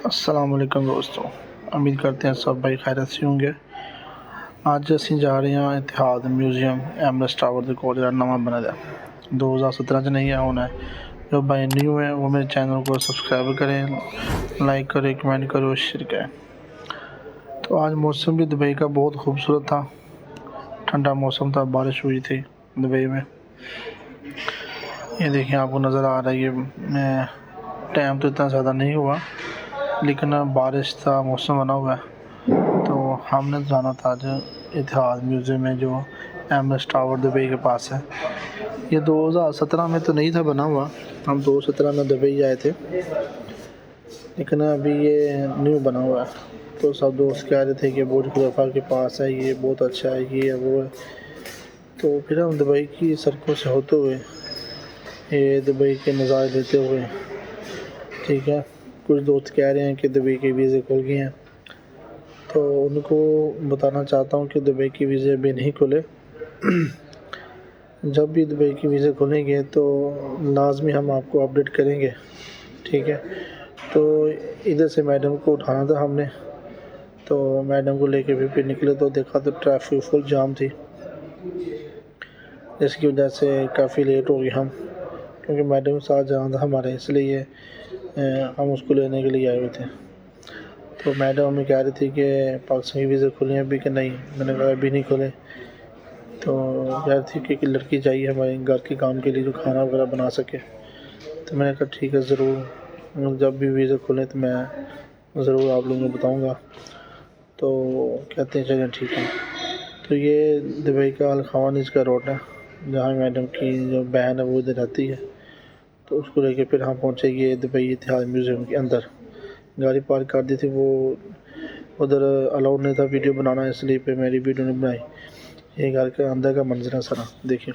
अस्सलाम वालेकुम दोस्तों, उम्मीद करते हैं सब भाई खैरियत से होंगे। ਅੱਜ ਅਸੀਂ ਜਾ ਰਹੇ ਹਾਂ इतिहाद म्यूजियम एमरेस्ट टावर ਦੇ ਕੋਲ, ਜਿਹੜਾ नवा बना है 2017 च नहीं है होना है। जो भाई न्यू है वो मेरे चैनल को सब्सक्राइब करें, लाइक करें, कमेंट करें और शेयर करें। तो आज मौसम भी दुबई का बहुत खूबसूरत था, ठंडा मौसम था, बारिश हुई थी दुबई में। ये देखिए आपको नज़र आ रहा है, ये टाइम तो इतना ज़्यादा नहीं हुआ लेकिन बारिश था, मौसम बना हुआ है। तो हमने जाना था आज इतिहाद म्यूज़ियम में, जो एमरेस्ट टावर दुबई के पास है। ये 2017 में तो नहीं था बना हुआ, हम 2017 में दुबई आए थे, लेकिन अभी ये न्यू बना हुआ है। तो सब दोस्त कह रहे थे कि बुर्ज खलीफा के पास है, ये बहुत अच्छा है, ये है वो है। तो फिर हम दुबई की सड़कों से होते हुए, ये दुबई के नज़ारे लेते हुए, ठीक है। कुछ दोस्त कह रहे हैं कि दुबई के वीज़े खुल गए हैं, तो उनको बताना चाहता हूँ कि दुबई के वीज़े अभी नहीं खुले। जब भी दुबई के वीज़े खुलेंगे तो लाजमी हम आपको अपडेट करेंगे, ठीक है। तो इधर से मैडम को उठाना था हमने, तो मैडम को लेके फिर निकले तो देखा तो ट्रैफिक फुल जाम थी, जिसकी वजह से काफ़ी लेट हो गए हम, क्योंकि मैडम के साथ जाना था हमारे, इसलिए हम उसको लेने के लिए आए हुए थे। तो मैडम हमें कह रही थी कि पाकिस्तान के वीज़े खुले हैं अभी कि नहीं। मैंने कहा अभी नहीं खुले। तो कह रही थी कि एक लड़की चाहिए हमारे घर के काम के लिए, जो खाना वगैरह बना सके। तो मैंने कहा ठीक है, ज़रूर, जब भी वीज़े खुले तो मैं ज़रूर आप लोगों को बताऊँगा। तो कहते हैं चलें ठीक है। तो ये दुबई का अल-खवानीस का रोड है, जहाँ मैडम की जो बहन है वो इधर रहती है। तो उसको लेके फिर हम पहुँचे ये दुबई इतिहाद म्यूज़ियम के अंदर। गाड़ी पार्क कर दी थी, वो उधर अलाउड नहीं था वीडियो बनाना, इसलिए पे मेरी वीडियो नहीं बनाई। ये घर के अंदर का मंजर है सारा, देखिए।